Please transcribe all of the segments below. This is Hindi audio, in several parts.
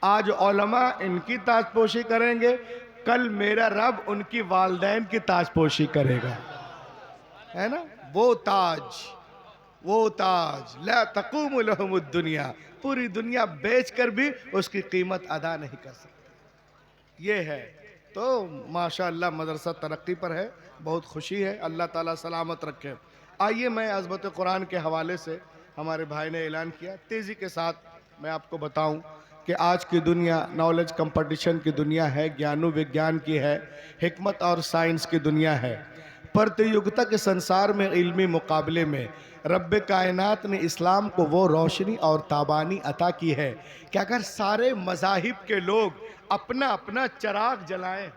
आज उलमा इनकी ताजपोशी करेंगे, कल मेरा रब उनकी वालदैन की ताजपोशी करेगा, है ना। वो ताज ला तक़ूमु लहुमुद दुनिया, पूरी दुनिया बेचकर भी उसकी कीमत अदा नहीं कर सकती। ये है। तो माशाअल्लाह मदरसा तरक्की पर है, बहुत खुशी है, अल्लाह ताला सलामत रखे। आइए मैं अज़मत कुरान के हवाले से, हमारे भाई ने ऐलान किया, तेज़ी के साथ मैं आपको बताऊं कि आज की दुनिया नॉलेज कंपटीशन की दुनिया है, ज्ञानो विज्ञान की है, हिकमत और साइंस की दुनिया है। प्रतियोगिता के संसार में इल्मी मुकाबले में रब्बे कायनात ने इस्लाम को वो रोशनी और ताबानी अता की है कि अगर सारे मज़ाहिब के लोग अपना अपना चिराग जलाएं,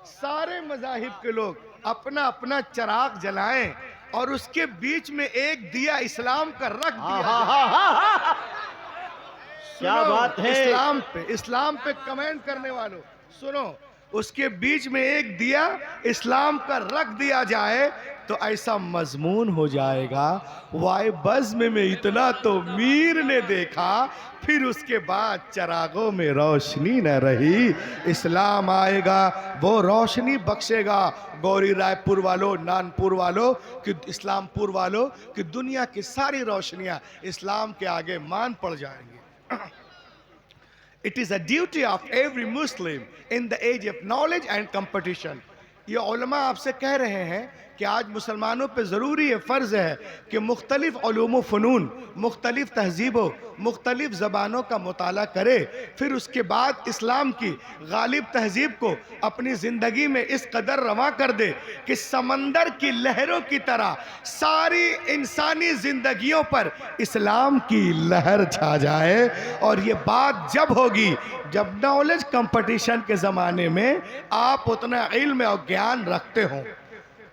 सारे मज़ाहिब के लोग अपना अपना चिराग जलाएं और उसके बीच में एक दिया इस्लाम का रख दिया, क्या बात है। इस्लाम पे कमेंट करने वालों सुनो, उसके बीच में एक दिया इस्लाम का रख दिया जाए तो ऐसा मजमून हो जाएगा, वाए बज़्म में इतना तो मीर ने देखा, फिर उसके बाद चरागों में रोशनी न रही। इस्लाम आएगा, वो रोशनी बख्शेगा गौरी रायपुर वालों, नानपुर वालों कि इस्लामपुर वालों कि दुनिया की सारी रोशनियां इस्लाम के आगे मान पड़ जाएंगी। It is a duty of every Muslim in the age of knowledge and competition. ये उलमा आपसे कह रहे हैं कि आज मुसलमानों पे ज़रूरी है, फ़र्ज़ है कि मुख्तलिफ़ उलूम फ़नून, मुख्तलिफ़ तहज़ीबों, मुख्तलिफ़ ज़बानों का मुताला करे, फिर उसके बाद इस्लाम की गालिब तहज़ीब को अपनी ज़िंदगी में इस कदर रवा कर दे कि समंदर की लहरों की तरह सारी इंसानी ज़िंदगियों पर इस्लाम की लहर छा जाए। और ये बात जब होगी जब नॉलेज कंपटीशन के ज़माने में आप उतना इल्म और ज्ञान रखते हो।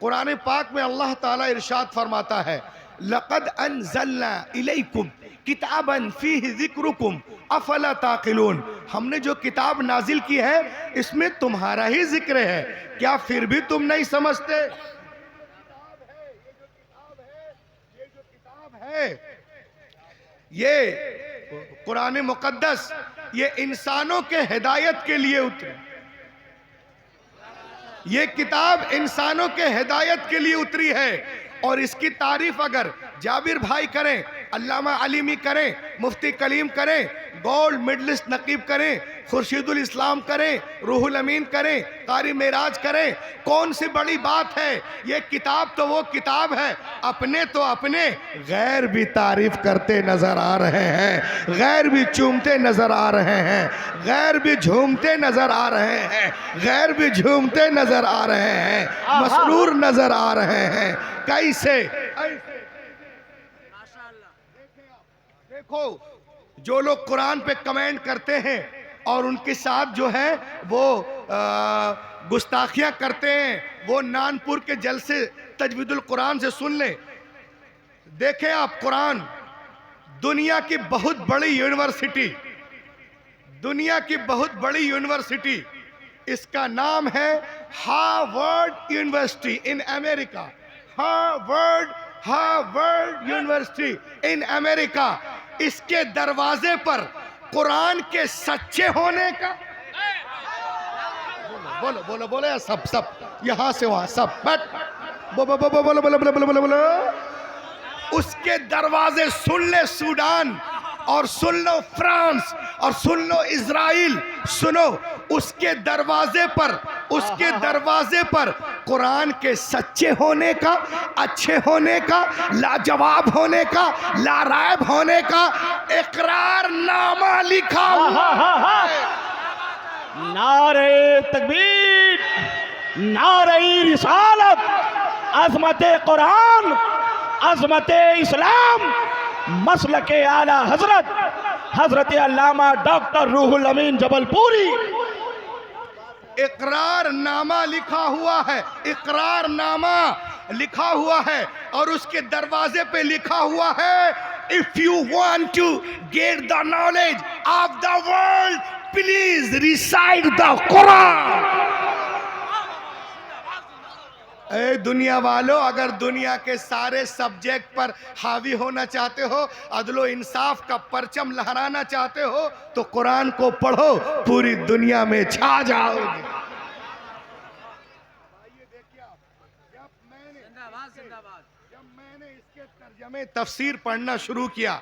कुरान पाक में अल्लाह ताला इरशाद फरमाता है, लक़द अंज़लना इलैकुम किताबन फ़ीहि ज़िक्रुकुम अफ़ला ताक़िलून, हमने जो किताब नाजिल की है इसमें तुम्हारा ही जिक्र है, क्या फिर भी तुम नहीं समझते। ये कुरान मुक़द्दस ये इंसानों के हिदायत के लिए उतरी, ये किताब इंसानों के हिदायत के लिए उतरी है। और इसकी तारीफ अगर जाबिर भाई करें, अल्लामा अलीमी करें, मुफ्ती कलीम करें, गोल्ड मेडलिस्ट नकीब करें, खुर्शीदुल इस्लाम करें, रूहुल अमीन करें, कारी मेराज करें, कौन सी बड़ी बात है। ये किताब तो वो किताब है, अपने तो अपने गैर भी तारीफ करते नजर आ रहे हैं, गैर भी चूमते नजर आ रहे हैं, गैर भी झूमते नजर आ रहे हैं, गैर भी झूमते नजर आ रहे हैं, मसरूर नजर आ रहे हैं। कैसे? देखो, जो लोग कुरान पे कमेंट करते हैं और उनके साथ जो है वो गुस्ताखियां करते हैं, वो नानपुर के जलसे तजवीदुल कुरान से सुन लें। देखें आप, कुरान दुनिया की बहुत बड़ी यूनिवर्सिटी, दुनिया की बहुत बड़ी यूनिवर्सिटी, इसका नाम है Harvard university in America, Harvard university in America. इसके दरवाजे पर कुरान के सच्चे होने का, बोलो बोलो बोलो या सब यहां से वहां सब बोलो बोलो बोलो बोलो बोलो बोलो बोलो। उसके दरवाजे सुन ले सूडान, और सुन लो फ्रांस, और सुन लो इजराइल, सुनो उसके दरवाजे पर कुरान के सच्चे होने का, अच्छे होने का, लाजवाब होने का, लारायब होने का इकरारनामा लिखा हुआ है। नारे तकबीर, नारे रिसालत, अज़मते कुरान, अज़मते इस्लाम, मसलके आला हजरत अल्लामा डॉक्टर रूहुल अमीन जबलपुरी। इकरारनामा लिखा हुआ है, इकरारनामा लिखा हुआ है, और उसके दरवाजे पे लिखा हुआ है, if you want to get the knowledge of the world please recite the Quran. ए दुनिया वालों, अगर दुनिया के सारे सब्जेक्ट पर हावी होना चाहते हो, अदलो इंसाफ का परचम लहराना चाहते हो, तो कुरान को पढ़ो, पूरी दुनिया में छा जाओगे। जब मैंने इसके तर्जमे तफसीर पढ़ना शुरू किया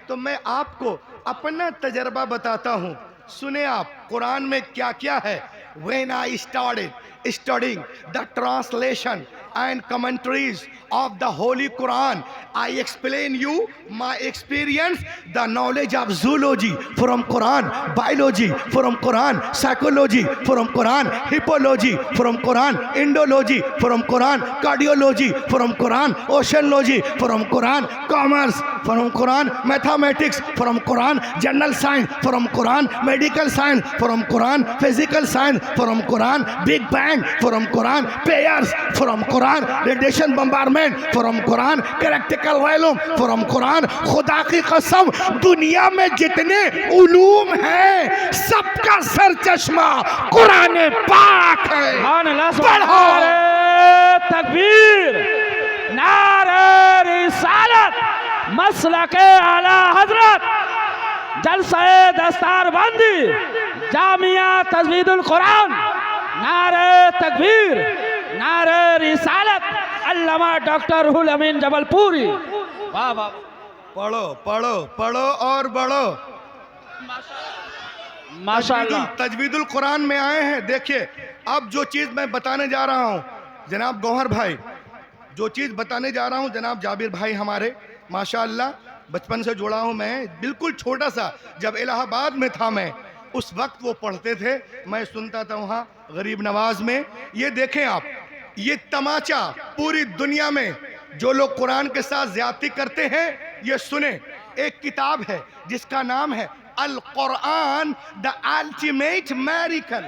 तो मैं आपको अपना तजर्बा बताता हूँ। सुने आप कुरान में क्या क्या है। When I started studying the translation and commentaries of the Holy Quran, I explain you my experience, the knowledge of zoology from Quran, biology from Quran, psychology from Quran, hippology from Quran, Indology from Quran, cardiology from Quran, oceanology from Quran, commerce from Quran, mathematics from Quran, general science from Quran, medical science from Quran, physical science from Quran, Big Bang from Quran, pairs from Quran, radiation bombardment from Quran, practical volume from Quran। खुदा की कसम, दुनिया में जितने उलूम हैं सबका सर चश्मा कुरान पाक है। पढ़ो। तकबीर, नारे रिसालत, मसलके आला हजरत, जलसे दस्तारबंदी, जामिया तजवीदुल कुरान, नारे तकबीर, नारे रिसालत, अल्लामा डॉक्टर रुहुल अमीन जबलपुरी। वाह वाह, पढ़ो पढ़ो पढ़ो और बढ़ो। माशाअल्लाह। तजवीदुल कुरान में आए हैं। देखिए, अब जो चीज़ मैं बताने जा रहा हूँ जनाब गौहर भाई, जो चीज़ बताने जा रहा हूँ जनाब जाबिर भाई हमारे, माशाअल्लाह बचपन से जुड़ा हूँ मैं। बिल्कुल छोटा सा जब इलाहाबाद में था मैं, उस वक्त वो पढ़ते थे, मैं सुनता था वहाँ गरीब नवाज में। ये देखें आप, ये तमाचा पूरी दुनिया में जो लोग कुरान के साथ ज्यादती करते हैं, ये सुने। एक किताब है जिसका नाम है Al Quran the ultimate miracle.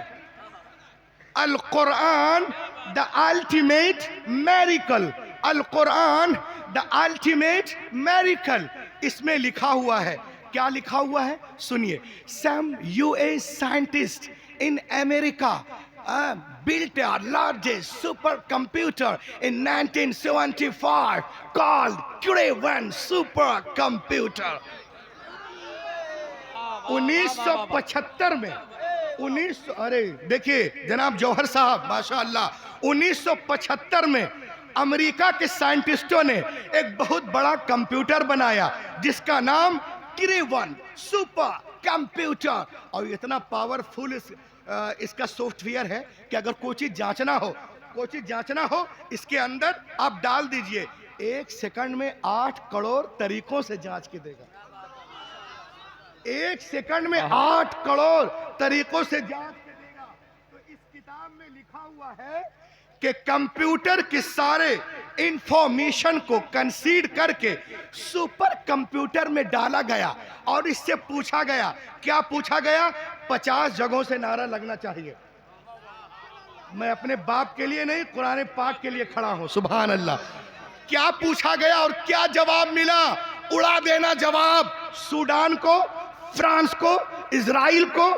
Al Quran the ultimate miracle, Al Quran the ultimate miracle. इसमें लिखा हुआ है, क्या लिखा हुआ है सुनिए। Some US scientist in America built a largest supercomputer in 1975 called Cray-1 supercomputer। 1975 में अरे देखिए जनाब जौहर साहब माशाअल्लाह, 1975 में अमेरिका के साइंटिस्टों ने एक बहुत बड़ा कंप्यूटर बनाया जिसका नाम Cray-1 सुपर कंप्यूटर। और इतना पावरफुल इसका सॉफ्टवेयर है कि अगर कोई चीज जांचना हो इसके अंदर आप डाल दीजिए, 1 सेकंड में 8 करोड़ तरीकों से जांच के देगा। 1 सेकंड में 8 करोड़ तरीकों से जांच के देगा। तो इस किताब में लिखा हुआ है कि कंप्यूटर के सारे इंफॉर्मेशन को कंसीड करके सुपर कंप्यूटर में डाला गया और इससे पूछा गया, क्या पूछा गया? 50 जगहों से नारा लगना चाहिए। मैं अपने बाप के लिए नहीं, कुरान पाक के लिए खड़ा हूं। सुभान अल्लाह। क्या पूछा गया और क्या जवाब मिला? उड़ा देना जवाब। सूडान को, फ्रांस को, इजराइल को,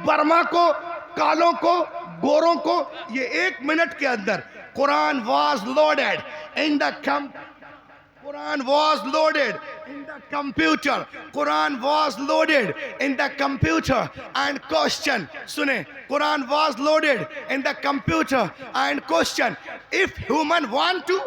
बर्मा को, कालों को, गोरों को, ये 1 मिनट के अंदर Quran was loaded in the Quran was loaded in the computer. Quran was loaded in the computer and question. सुने, Quran was loaded in the computer and question. If human want to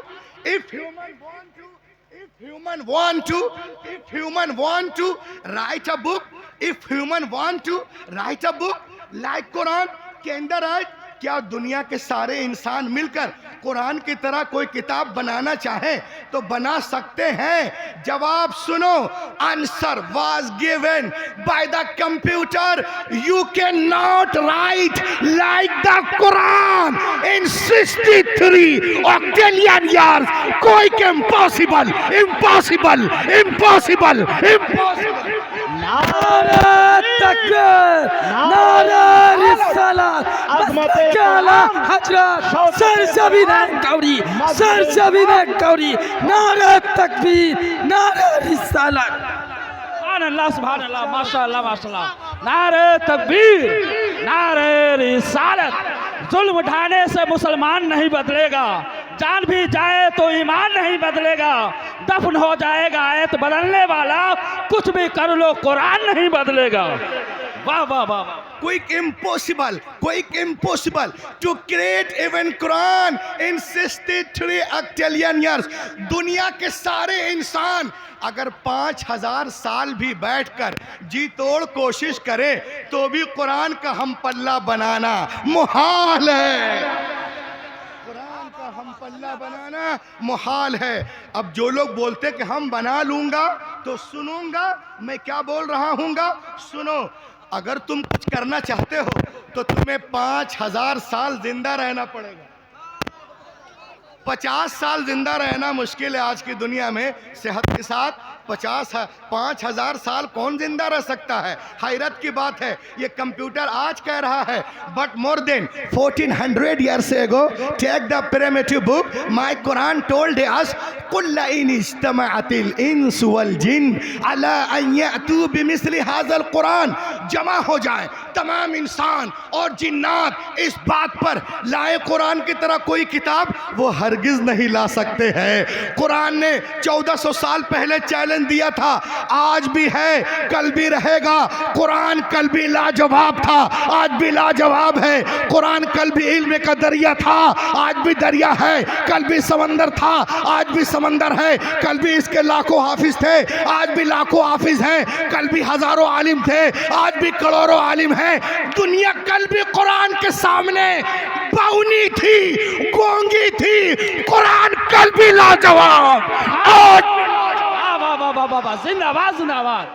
write a book, if human want to write a book like Quran के अंदर है, क्या दुनिया के सारे इंसान मिलकर कुरान की तरह कोई किताब बनाना चाहे तो बना सकते हैं? जवाब सुनो। Answer was given by the computer. You can not write like the Quran in 63 octillion years. कोई के इम्पॉसिबल, इम्पॉसिबल, इम्पॉसिबल, इम्पॉसिबल। नारे तकबीर, नारे रिसालत, मसलके आला हजरत, सरजमीन कौरी, सरजमीन कौरी, नारे तकबीर, नारे रिसालत। सुभान अल्लाह, सुभान अल्लाह, माशाअल्लाह, माशाअल्लाह। नारे तकबीर, नारे रिसालत। जुल्म ढाने से मुसलमान नहीं बदलेगा, जान भी जाए तो ईमान नहीं बदलेगा, दफन हो जाएगा आयत बदलने वाला, कुछ भी कर लो कुरान नहीं बदलेगा। वाह वाह वाह वाह। Quick impossible to create even Quran in 63 octillion years. दुनिया के सारे इंसान अगर 5000 साल भी बैठकर जी तोड़ कोशिश करें तो भी कुरान का हम पल्ला बनाना मुहाल है। कुरान का हम पल्ला बनाना मुहाल है। अब जो लोग बोलते कि हम बना लूंगा तो सुनूंगा मैं क्या बोल रहा हूँगा, सुनो। अगर तुम कुछ करना चाहते हो तो तुम्हें 5000 साल जिंदा रहना पड़ेगा। 50 साल जिंदा रहना मुश्किल है आज की दुनिया में सेहत के साथ। 5000 साल कौन जिंदा रह सकता है? हैरत की बात है। ये कंप्यूटर आज कह रहा है but more than 1400 years ago take the primitive book my Quran told us कुल इन इज्तमाअतिल इंस वल जिन अला अन यअतू बिमिस्लि हाज़ल कुरान, जमा हो जाए तमाम इंसान और जिन्नात इस बात पर लाए कुरान की तरह कोई किताब, वो हरगिज नहीं ला सकते हैं। कुरान ने 1400 साल पहले चैलेंज दिया था, आज भी है कल भी रहेगा। कुरान कल भी लाजवाब था, आज भी लाजवाब है। कुरान कल भी इल्म का दरिया था, आज भी दरिया है। कल भी समंदर था, आज भी समंदर है। कल भी इसके लाखों हाफिज थे, आज भी लाखों हाफिज हैं। कल भी हजारों आलिम थे, आज भी करोड़ों आलिम हैं। दुनिया कल भी कुरान के सामने बौनी थी, गूंगी थी, कुरान कल भी लाजवाब। जिंदाबाद जिंदाबाद,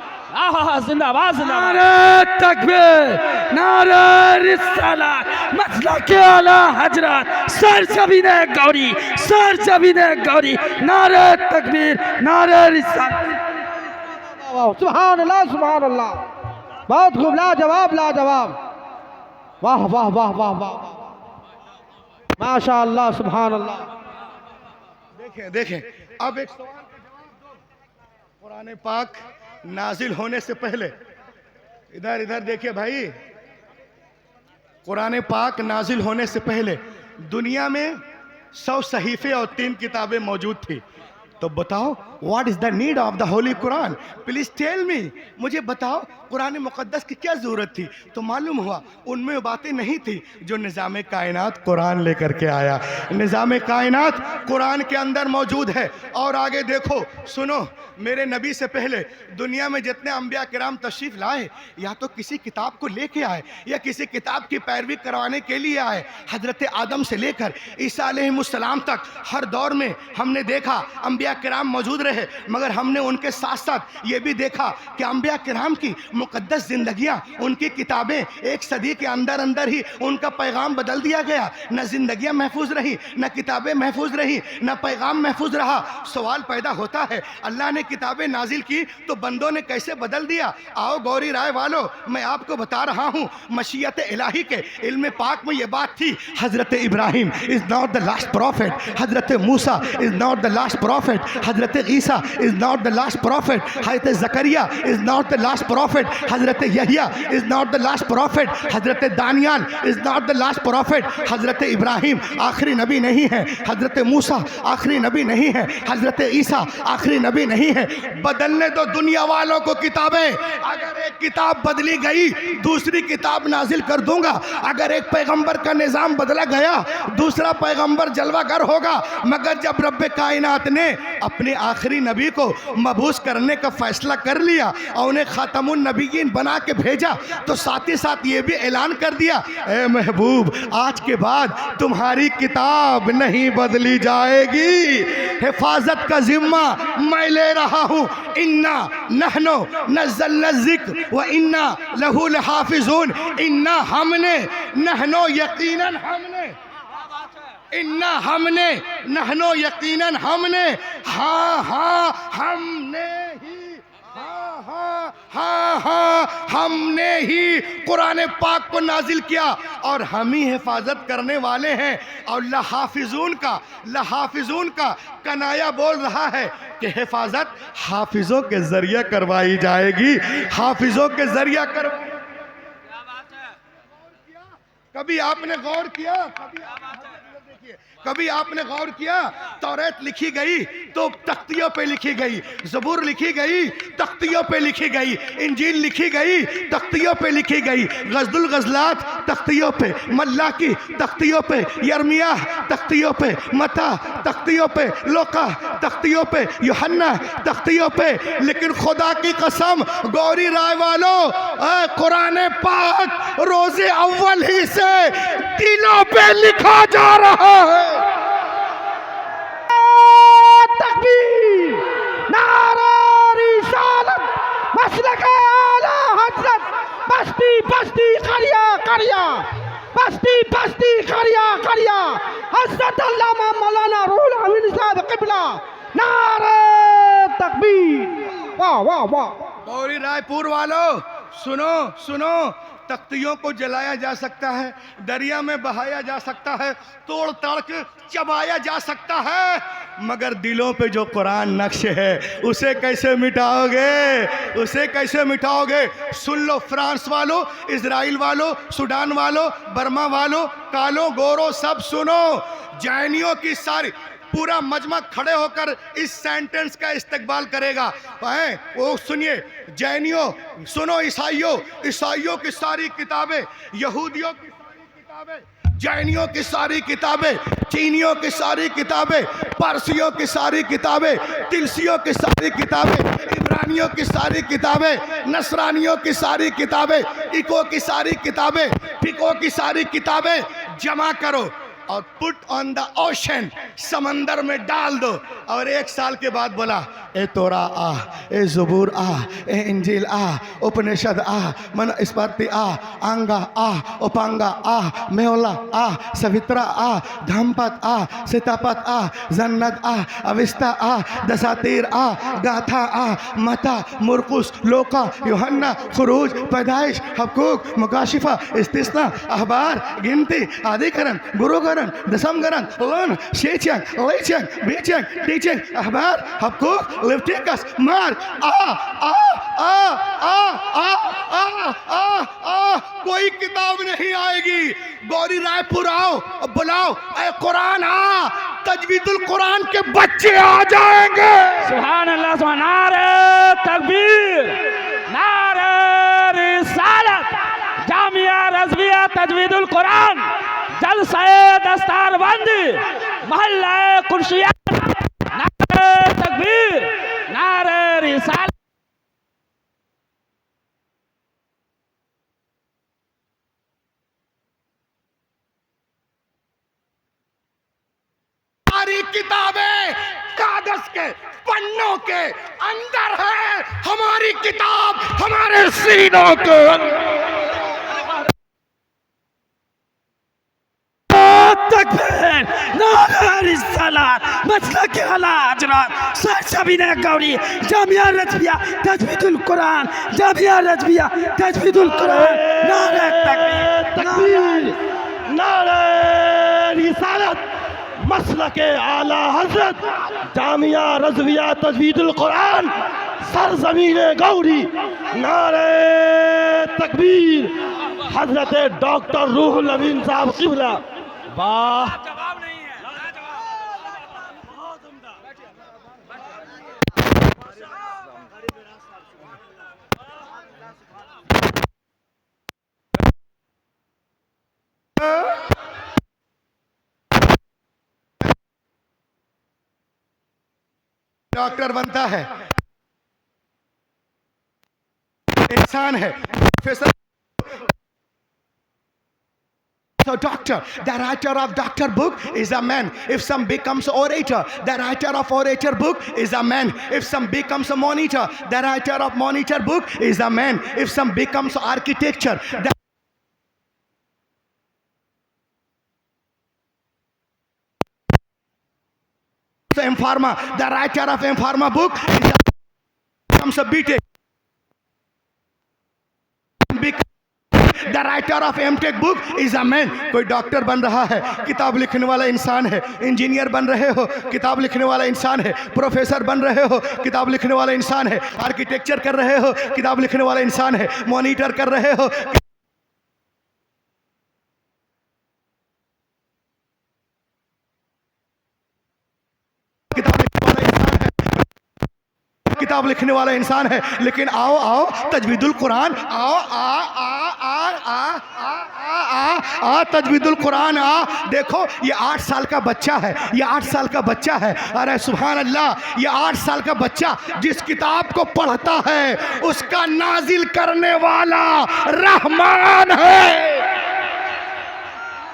जिंदाबाद जिंदाबाद। नारे तकबीर, नारे रिसालत, मसलक आला हजरत, सर ज़मीने गौरी, सर ज़मीने गौरी। नारे तकबीर, नारे रिसालत। सुभान अल्लाह, सुभान अल्लाह। बहुत खूब, लाजवाब लाजवाब। वाह वाह वाह वाह वाह, माशा अल्लाह, सुभान अल्लाह। देखें देखें, अब एक सवाल का जवाब दो। कुरान पाक नाजिल होने से पहले, इधर इधर देखिए भाई, कुरान पाक नाजिल होने से पहले दुनिया में 100 सहीफे और 3 किताबें मौजूद थी। तो बताओ what is the need of the holy Quran? Please tell me, मुझे बताओ कुरान मुक़द्दस की क्या ज़रूरत थी? तो मालूम हुआ उनमें वो बातें नहीं थी जो निज़ाम कायनात कुरान लेकर के आया। निज़ाम कायनात कुरान के अंदर मौजूद है। और आगे देखो, सुनो, मेरे नबी से पहले दुनिया में जितने अंबिया किराम तशरीफ़ लाए, या तो किसी किताब को लेके आए या किसी किताब की पैरवी करवाने के लिए आए। हज़रत आदम से लेकर ईसा अलैहिस्सलाम तक हर दौर में हमने देखा अंबिया किराम मौजूद रहे, मगर हमने उनके साथ साथ ये भी देखा कि अंबिया किराम की मुक़द्दस ज़िंदगियाँ, उनकी किताबें एक सदी के अंदर अंदर ही उनका पैगाम बदल दिया गया। न ज़िंदगियाँ महफूज रही, न किताबें महफूज रही, न पैगाम महफूज रहा। सवाल पैदा होता है, अल्लाह ने किताबें नाजिल की तो बंदों ने कैसे बदल दिया? आओ गौरी राय वालों, मैं आपको बता रहा हूँ, मशीयत इलाही के इल्म पाक में ये बात थी। Hazrat Ibrahim is not the last prophet, Hazrat Musa is not the last prophet, Hazrat Isa is not the last prophet, Hazrat Zakariya is not the last prophet, Hazrat Yahya is not the last prophet, Hazrat Daniyal is not the last prophet. Hazrat Ibrahim आखिरी नबी नहीं है, हज़रत मूसा आखिरी नबी नहीं है, हज़रत ईसा आखिरी नबी नहीं है। बदलने दो दुनिया वालों को किताबें। अगर एक किताब बदली गई, दूसरी किताब नाजिल कर दूंगा। अगर एक पैगंबर का निज़ाम बदला गया, दूसरा पैगंबर जलवागर होगा। मगर जब रब्बे कायनात ने अपने आखिरी नबी को मबूस करने का फैसला कर लिया और उन्हें खातमुन नबीयीन बना के भेजा, तो साथ ही साथ ये भी ऐलान कर दिया, ए महबूब, आज के बाद तुम्हारी किताब नहीं बदली जाएगी। हिफाजत का जिम्मा मैं ले रहा हूँ। इन्ना नहनो नज़्ज़लना ज़िक्र व इन्ना लहू लहाफ़िज़ून। इन्ना हमने, नहनो यकीनन हमने, इन्ना हमने, नहनो यकीनन हमने, हाँ हाँ हमने ही, हाँ हाँ हाँ हाँ हमने ही कुरान पाक को नाजिल किया और हम ही हिफाजत करने वाले हैं। और लहाफिजून का कनाया बोल रहा है कि हिफाजत हाफिजों के जरिए करवाई जाएगी, हाफिजों के जरिए करवाई। कभी आपने गौर किया? कभी देखिए, कभी आपने गौर किया, तौरात लिखी गई तो तख्तियों पे लिखी गई, ज़बूर लिखी गई तख्तियों पे लिखी गई, इंजील लिखी गई तख्तियों पे लिखी गई, गज़लुल गज़लात तख्तियों पे, मल्लाकी तख्तियों पे, यर्मिया तख्तियों पे, मता तख्तियों पे, लोका तख्तियों पे, यूहन्ना तख्तियों पे। लेकिन खुदा की कसम गौरी राय वालों, कुरान पाक रोज़े अव्वल ही से दिलों पे लिखा जा रहा है। तकबीर, नारा रिसालत, मसलक आला हजरत, बस्ती बस्ती करिया करिया, बस्ती बस्ती करिया करिया, हजरत अल्लामा मौलाना रूहुल अमीन साहब क़िबला, नारा तकबीर। वाह वाह वाह। गौरी रायपुर वालों सुनो सुनो, तख्तियों को जलाया जा सकता है, दरिया में बहाया जा सकता है, तोड़ ताड़ के चबाया जा सकता है, मगर दिलों पे जो कुरान नक्श है उसे कैसे मिटाओगे, उसे कैसे मिटाओगे? सुन लो फ्रांस वालों, इजराइल वालों, सूडान वालों, बर्मा वालों, कालो गोरो सब सुनो, जैनियों की सारी पूरा मजमा खड़े होकर इस सेंटेंस का इस्तेकबाल करेगा। वो सुनिए, जैनियों सुनो, ईसाइयों, ईसाइयों की सारी किताबें, यहूदियों की सारी किताबें, जैनियों की सारी किताबें, चीनियों की सारी किताबें, पारसियों की सारी किताबें, तिलसियों की सारी किताबें, इब्रानियों की सारी किताबें, नसरानियों की सारी किताबें, इको की सारी किताबें, फिको की सारी किताबें जमा करो और पुट ऑन द ओशन, समंदर में डाल दो। और 1 साल के बाद बोला, ए तोरा आ, ए ज़बूर आ, ए इंजील आ, उपनिषद आ, मन स्मृति आ, आंगा आ, उपांगा आ, मेवला आ, सवित्रा आ, धम्पत आ, सीतापत आ, जन्नत आ, अविस्ता आ, दसातीर आ, गाथा आ, मता, मुरकुस, लोका, यूहन्ना, खुरूज, पैदाइश, हक़ूक़, मुकाशिफा, इस्तिस्ना, अहबार, गिनती, आदिकरण, गुरुकरण, दसमकरण, लन, शेचंग, लेचंग, बीचंग, टीचंग, अहबार, हक़ूक़, लेविटिकस, मार्क, आ आ आ आ आ आ आ आ, कोई किताब नहीं आएगी। गौरी रायपुर आओ, बुलाओ, ए कुरान आ, तजवीदुल कुरान के बच्चे आ जाएंगे। सुभान अल्लाह, सुभान, नारे तकबीर, नारे रिसालत, जामिया रज़विया तजवीदुल कुरान, जलसाए दस्तारबंदी, महल्ला कुर्सिया, नारे तकबीर, नारे रिसालत। सारी किताबें कागज के पन्नों के अंदर है, हमारी किताब हमारे सीनों के अंदर। तकबीर, नारा रिसालत, मसलक आला हजरत, सरजमीन गौरी, जामिया रज़विया तजवीदुल कुरान, जामिया रज़विया तजवीदुल कुरान, नारा तकबीर, नारे रिसालत, मसलक आला हजरत, जामिया रज़विया तजवीदुल कुरान, सरजमीन गौरी, नारे तकबीर, हजरत डॉक्टर रूहुल अमीन साहब क़िबला। वाह, डॉक्टर बनता है, इंसान है, professor. So doctor, the writer of doctor book is a man. If some becomes orator, the writer of orator book is a man. If some becomes a monitor, the writer of monitor book is a man. If some becomes architecture, the M-Pharma, the writer of M-Pharma book is becomes a BTech. The writer of M-Tech book is a man. कोई डॉक्टर बन रहा है, किताब लिखने वाला इंसान है, इंजीनियर बन रहे हो, किताब लिखने वाला इंसान है, प्रोफेसर बन रहे हो, किताब लिखने वाला इंसान है, आर्किटेक्चर कर रहे हो, किताब लिखने वाला इंसान है, मॉनिटर कर रहे हो। किताब लिखने वाला इंसान है, लेकिन आओ आओ तजवीदुल कुरान, आओ आ आ आ आ आ आ आ तजवीदुल कुरान आ। देखो ये 8 साल का बच्चा है, ये 8 साल का बच्चा है। अरे सुभान अल्लाह, ये 8 साल का बच्चा जिस किताब को पढ़ता है उसका नाजिल करने वाला रहमान है,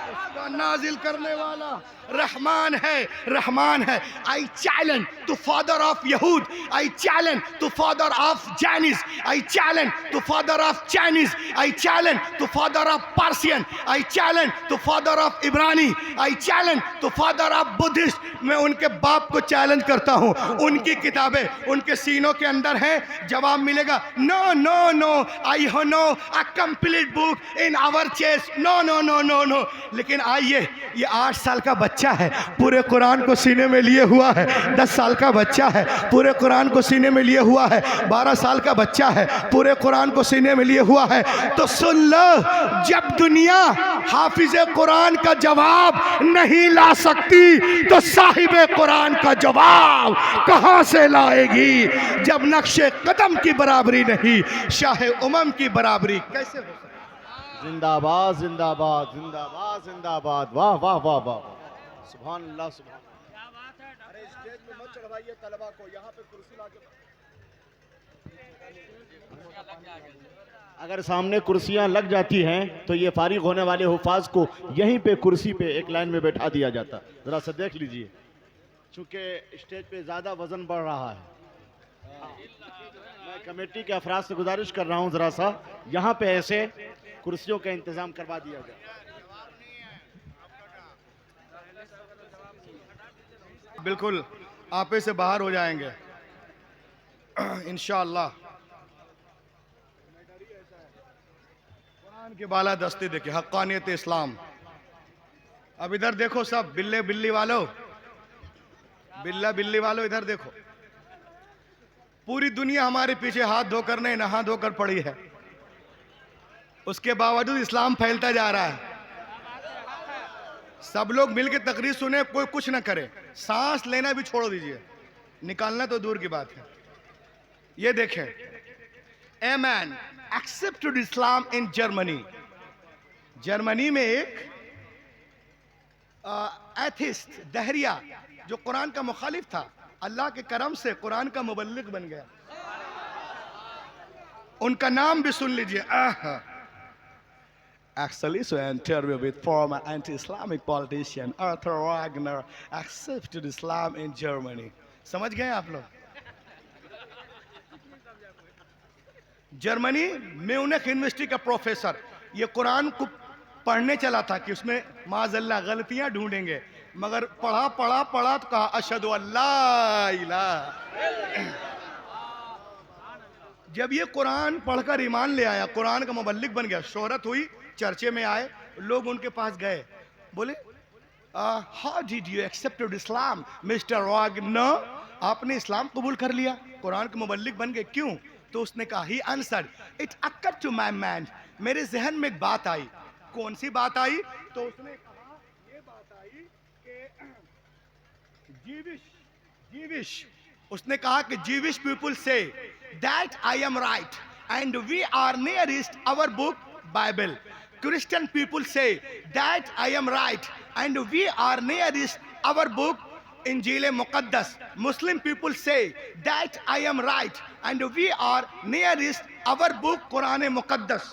उसका नाजिल करने वाला रहमान है, रहमान है। I challenge to father of यहूद, I challenge to father of Jains, I challenge to father of Chinese, I challenge to father of Persian, I challenge to father of इब्रानी, I challenge to father of Buddhist. मैं उनके बाप को चैलेंज करता हूँ, उनकी किताबें उनके सीनों के अंदर हैं, जवाब मिलेगा no no no, I who know a complete book in our chest, no no no no no. लेकिन आइए, ये 8 साल का बच्चा है, पूरे कुरान को सीने में लिए हुआ है। 10 साल का बच्चा है, पूरे कुरान को सीने में लिए हुआ है। 12 साल का बच्चा है, पूरे कुरान को सीने में लिए हुआ है। तो सुन लो, जब दुनिया हाफिज कुरान का जवाब नहीं ला सकती तो साहिबे कुरान का जवाब कहां से लाएगी? जब नक्शे कदम की बराबरी नहीं, शाहे उमम की बराबरी कैसे हो सकती? जिंदाबाद जिंदाबाद जिंदाबाद जिंदाबाद, वाह वाह वाह वाह, सुभान अल्लाह सुभान। अरे स्टेज पे मत चढ़वाइए तलबा को, यहाँ पे कुर्सी लाके। अगर सामने कुर्सियां लग जाती हैं तो ये फारिग होने वाले हुफाज को यहीं पे कुर्सी पे एक लाइन में बैठा दिया जाता। जरा सा देख लीजिए, चूंकि स्टेज पे ज़्यादा वजन बढ़ रहा है। मैं कमेटी के अफराद से गुजारिश कर रहा हूँ, ज़रा सा यहाँ पे ऐसे कुर्सियों का इंतज़ाम करवा दिया जाए। बिल्कुल आपे से बाहर हो जाएंगे इंशाअल्लाह। कुरान के बाला दस्ते देखिए, हक्कानियत इस्लाम। अब इधर देखो सब बिल्ले बिल्ली वालों, बिल्ला बिल्ली वालों इधर देखो। पूरी दुनिया हमारे पीछे हाथ धोकर नहीं, नहा धोकर पड़ी है, उसके बावजूद इस्लाम फैलता जा रहा है। सब लोग मिलकर तकरीर सुने, कोई कुछ ना करे, सांस लेना भी छोड़ दीजिए, निकालना तो दूर की बात है। ये देखें, a man accepted Islam in Germany. Germany में एक एथिस्ट दहरिया जो कुरान का मुखालिफ था, अल्लाह के करम से कुरान का मुबल्लिग बन गया। उनका नाम भी सुन लीजिए। Actually, so an interview with former anti-Islamic politician Arthur Wagner accepted Islam in Germany. समझ गए आप लोग? जर्मनी म्यूनिख यूनिवर्सिटी का प्रोफेसर ये कुरान को पढ़ने चला था कि उसमें माज़अल्लाह गलतियां ढूंढेंगे, मगर पढ़ा पढ़ा पढ़ा तो कहा अशहदु अल्ला इलाहा। जब ये कुरान पढ़कर ईमान ले आया, कुरान का मुबल्लिग बन गया, शोहरत हुई, चर्चे में आए, लोग उनके पास गए, बोले how did you accepted Islam mister Wagner? आपने इस्लाम कबूल कर लिया, कुरान के मुबल्लिग बन गए, क्यों? तो उसने कहा, he answered, it occurred to my mind, मेरे जहन में एक बात आई। कौन सी बात आई? तो उसने कहा, ये बात आई कि जीविश उसने कहा कि Jewish people say that I am right and we are nearest our book Bible. Christian people say that I am right and we are nearest our book Injil Muqaddas. Muslim people say that I am right and we are nearest our book Quran Muqaddas.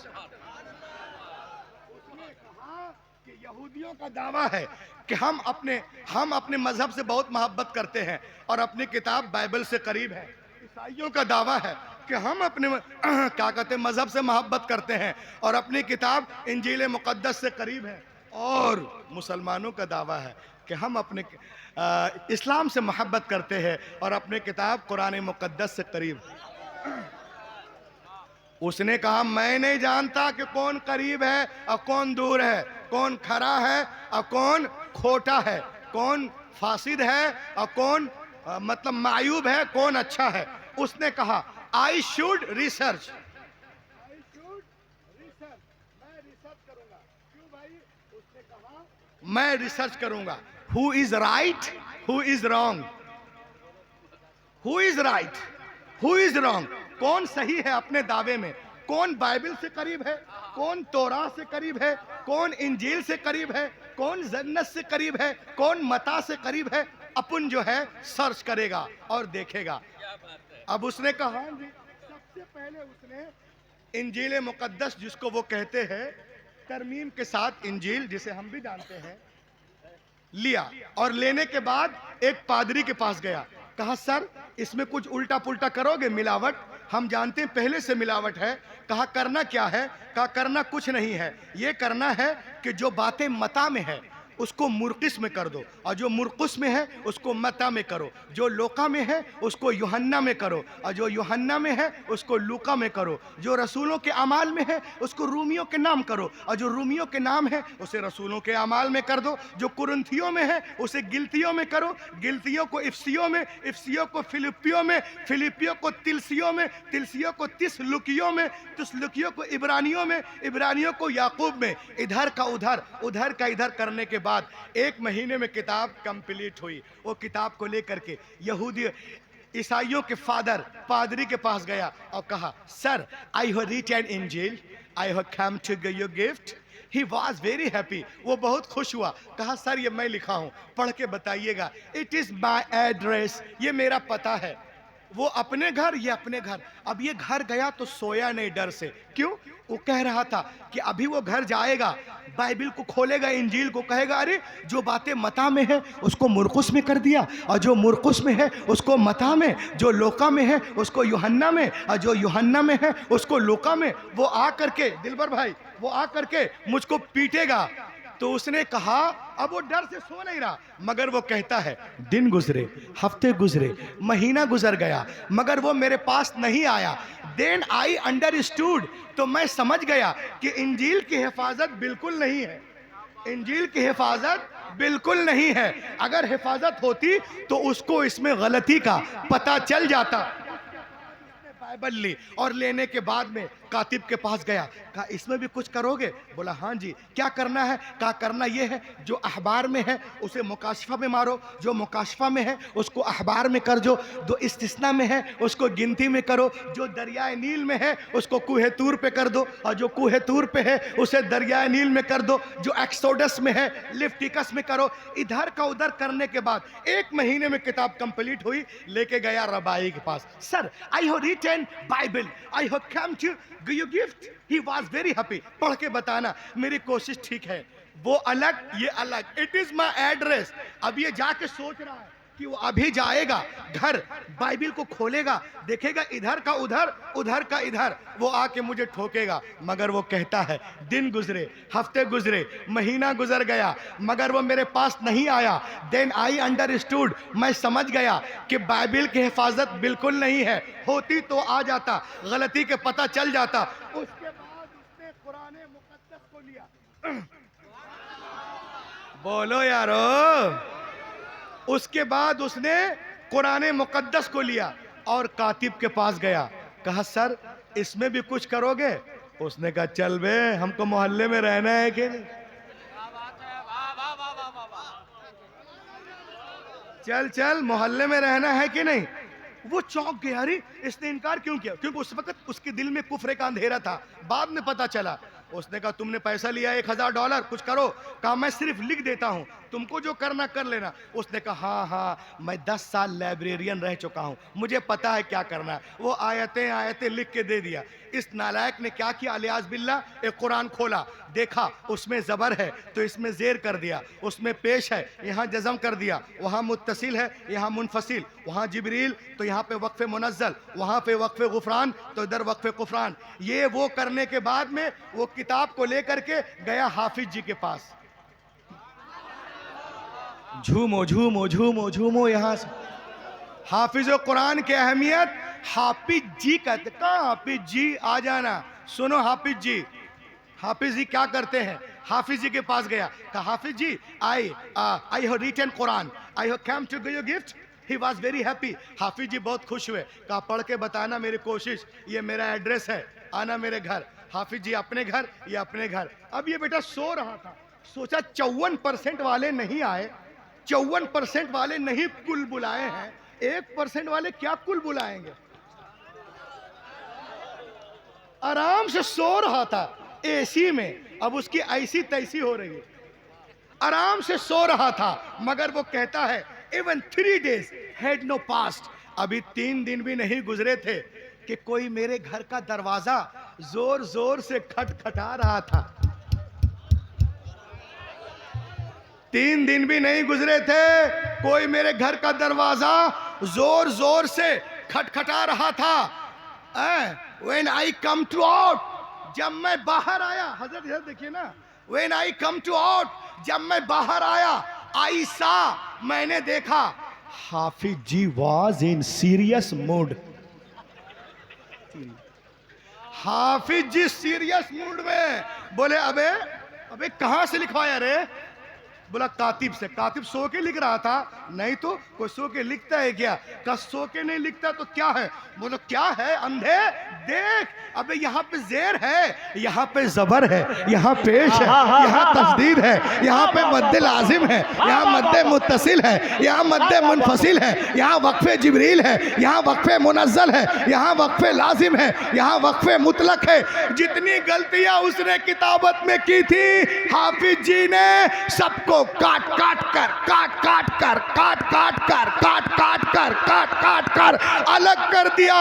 उसने कहा कि यहूदियों का दावा है कि हम अपने मजहब से बहुत मोहब्बत करते हैं और अपनी किताब बाइबल से करीब है। ईसाइयों का दावा है कि हम अपने क्या कहते हैं मजहब से मोहब्बत करते हैं और अपनी किताब इंजील मुक़द्दस से करीब है। और मुसलमानों का दावा है कि हम अपने इस्लाम से मोहब्बत करते हैं और अपनी किताब कुरान मुक़द्दस से करीब है। उसने कहा, मैं नहीं जानता कि कौन करीब है और कौन दूर है, कौन खरा है और कौन खोटा है, कौन फासिद है और कौन मतलब मायूब है, कौन अच्छा है। उसने कहा, I should research. मैं रिसर्च करूंगा। क्यों भाई? उसने कहा, मैं रिसर्च करूंगा। Who is right? Who is wrong? Who is right? Who is wrong, कौन सही है अपने दावे में, कौन बाइबल से करीब है, कौन तौरा से करीब है, कौन इंजील से करीब है, कौन जन्नत से करीब है, कौन मता से करीब है, अपन जो है सर्च करेगा और देखेगा। अब उसने कहा जी, सबसे पहले उसने इंजील मुकद्दस जिसको वो कहते हैं तरमीम के साथ इंजील जिसे हम भी जानते हैं लिया, और लेने के बाद एक पादरी के पास गया, कहा सर इसमें कुछ उल्टा पुल्टा करोगे, मिलावट, हम जानते हैं पहले से मिलावट है। कहा करना क्या है, कहा करना कुछ नहीं है, ये करना है कि जो बातें मता में है उसको मुर्किस में कर दो, और जो मुर्कुस में है उसको मता में करो, जो लोका में है उसको यूहन्ना में करो, और जो यूहन्ना में है उसको लूका में करो, जो रसूलों के अमाल में है उसको रूमियों के नाम करो, और जो रूमियों के नाम है उसे रसूलों के अमाल में कर दो, जो कुरंथियों में है उसे गिलतियों में करो, गिलतियों को इफ्सियों में, इफ्सियों को फिलिपियों में, फिलिपियों को तिलसियों में, तिलसियों को तिसलुकियों में, तिसलुकियों को इब्रानियों में, इब्रानियों को याकूब में, इधर का उधर, उधर का इधर करने के बाद 1 महीने में किताब कंप्लीट हुई। वो किताब को लेकर के यहूदी ईसाइयों के फादर पादरी के पास गया और कहा सर आई हैव रिटन इंजील, I have come to give you gift. He was very happy, वो बहुत खुश हुआ, कहा सर ये मैं लिखा हूं, पढ़ के बताइएगा। इट इज माई एड्रेस, ये मेरा पता है। वो अपने घर, ये अपने घर। अब ये घर गया तो सोया नहीं डर से, क्यों? वो कह रहा था कि अभी वो घर जाएगा, बाइबल को खोलेगा, इंजील को, कहेगा अरे जो बातें मता में है उसको मुर्कुस में कर दिया, और जो मुर्कुस में है उसको मता में, जो लोका में है उसको यूहन्ना में, और जो यूहन्ना में है उसको लोका में। वो आ करके, दिलबर भाई, वो आ करके मुझको पीटेगा। तो उसने कहा, अब वो डर से सो नहीं रहा, मगर वो कहता है दिन गुजरे, हफ्ते गुजरे, महीना गुजर गया, मगर वो मेरे पास नहीं आया। देन आई अंडरस्टूड, तो मैं समझ गया कि इंजील की हिफाजत बिल्कुल नहीं है, इंजील की हिफाजत बिल्कुल नहीं है। अगर हिफाजत होती तो उसको इसमें गलती का पता चल जाता। बाइबल ली, और लेने के बाद में कातिब के पास गया, कहा इसमें भी कुछ करोगे? बोला हाँ जी। क्या करना है? कहा करना ये है जो अखबार में है उसे मुकाशफा में मारो, जो मुकाशफा में है उसको अखबार में कर दो, जो इस्तिस्ना में है उसको गिनती में करो, जो दरियाए नील में है उसको कूहे तूर पे कर दो, और जो कूहे तूर पे है उसे दरियाए नील में कर दो, जो एक्सोडस में है लिफ्टिकस में करो। इधर का उधर करने के बाद 1 महीने में किताब कंप्लीट हुई। लेके गया रबाई के पास, sir I have written Bible, I have come to give you gift. He was very happy, पढ़ के बताना मेरी कोशिश ठीक है, वो अलग ये अलग, इट इज माई एड्रेस। अब ये जाके सोच रहा है कि वो अभी जाएगा घर, बाइबल को खोलेगा, देखेगा इधर का उधर, उधर का इधर, वो आके मुझे ठोकेगा। मगर वो कहता है दिन गुजरे, हफ्ते गुजरे, महीना गुजर गया, मगर वो मेरे पास नहीं आया। देन आई अंडरस्टूड, मैं समझ गया कि बाइबल की हिफाजत बिल्कुल नहीं है, होती तो आ जाता, गलती के पता चल जाता। उसके बाद उसने कुरान मुकद्दस को लिया। बोलो यारो। उसके बाद उसने कुरान मुकद्दस को लिया और कातिब के पास गया, कहा सर इसमें भी कुछ करोगे? उसने कहा चल बे, हमको मोहल्ले में रहना है कि नहीं, चल चल मोहल्ले में रहना है कि नहीं। वो चौंक गया, अरे इसने इनकार क्यों किया? क्योंकि उस वक्त उसके दिल में कुफ्र का अंधेरा था, बाद में पता चला। उसने कहा तुमने पैसा लिया $1000, कुछ करो। कहा मैं सिर्फ लिख देता हूं, तुमको जो करना कर लेना। उसने कहा हाँ हाँ मैं 10 साल लाइब्रेरियन रह चुका हूं, मुझे पता है क्या करना है। वो आयतें आयतें लिख के दे दिया। इस नालायक ने क्या किया, अलियाज बिल्ला, एक कुरान खोला, देखा उसमें ज़बर है तो इसमें ज़ेर कर दिया, उसमें पेश है यहाँ जज़म कर दिया, वहाँ मुत्तसिल है यहाँ मुनफसिल, वहाँ जिब्रील तो यहाँ पे वक्फ़े मुनज़्ज़ल, वहाँ पे वक्फ़े गुफ़रान तो इधर वक्फ़े कुफ़रान। ये वो करने के बाद में वो किताब को लेकर के गया हाफिज जी के पास। झूमो झूमो झूमो झूमो यहाँ से। हाफिज कुरान की अहमियत हाफिज जी कहते। कहाँ हाफिज जी? आ जाना, सुनो हाफिज जी। हाफिज जी क्या करते हैं? हाफिज जी के पास गया, कहा Hafiz ji I have written Quran, I have come to give you gift. He was very happy. Hafiz ji बहुत खुश हुए, कहा पढ़ के बताना मेरी कोशिश, ये मेरा एड्रेस है, आना मेरे घर। हाफिज जी अपने घर, ये अपने घर। अब ये बेटा सो रहा था, सोचा 54% वाले नहीं आए, 54% वाले नहीं कुल बुलाए हैं, 1% वाले क्या कुल बुलाएंगे। आराम से सो रहा था एसी में, अब उसकी ऐसी तैसी हो रही है, आराम से सो रहा था, मगर वो कहता है even 3 days had no passed, अभी 3 दिन भी नहीं गुजरे थे कि कोई मेरे घर का दरवाजा जोर जोर से खटखटा रहा था। 3 दिन भी नहीं गुजरे थे, कोई मेरे घर का दरवाजा जोर जोर से खटखटा रहा था। When I come to out, जब मैं बाहर आया, हजरत इधर देखिए ना, When I come to out, जब मैं बाहर आया, I saw, मैंने देखा, Hafiz ji was in serious mood, Hafiz ji serious mood में। बोले अबे कहां से लिखवाया रे? बोला कातिब से। कातिब सो के लिख रहा था? नहीं तो कोई सो के लिखता है क्या? का सो के नहीं लिखता तो क्या है? बोलो क्या है अंधे? देख अबे यहाँ पे जेर है, यहाँ पे जबर है, यहाँ पेश है, यहाँ तस्दीद है, यहाँ पे मद्दे लाजिम है, यहाँ मद्दे मुत्तसिल है, यहाँ मद्दे मुनफसिल है, यहाँ वक्फे जिब्रील है, यहाँ वक्फे मुनज़्ज़ल है, यहाँ वक्फे लाजिम है, यहाँ वक्फे मुतलक है। जितनी गलतियां उसने किताबत में की थी, हाफिज जी ने सबको काट कर अलग कर दिया।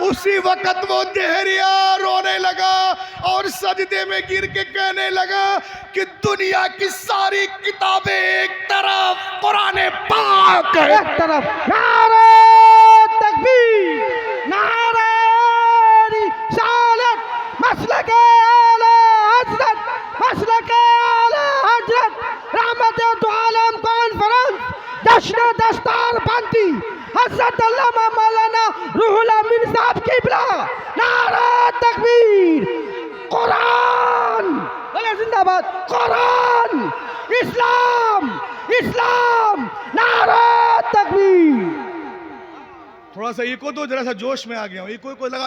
उसी वक्त वो देहरिया रोने लगा और सजदे में गिर के कहने लगा कि दुनिया की सारी किताबें एक तरफ, कुरान पाक एक तरफ। नारे तकबीर, नारे रिसालत, मसलक आला हजरत, मसलक आला हजरत, रहमत दो आलम कॉन्फ्रेंस, जश्न दस्तार बंदी, हजरत अल्लामा मौलाना रूहुल अमीन साहब किबला। नारे तकबीर, कुरान बोले जिंदाबाद, कुरान, इस्लाम, इस्लाम, नारे तकबीर। थोड़ा सा इको तो, जरा सा जोश में आ गया हूँ, इको लगा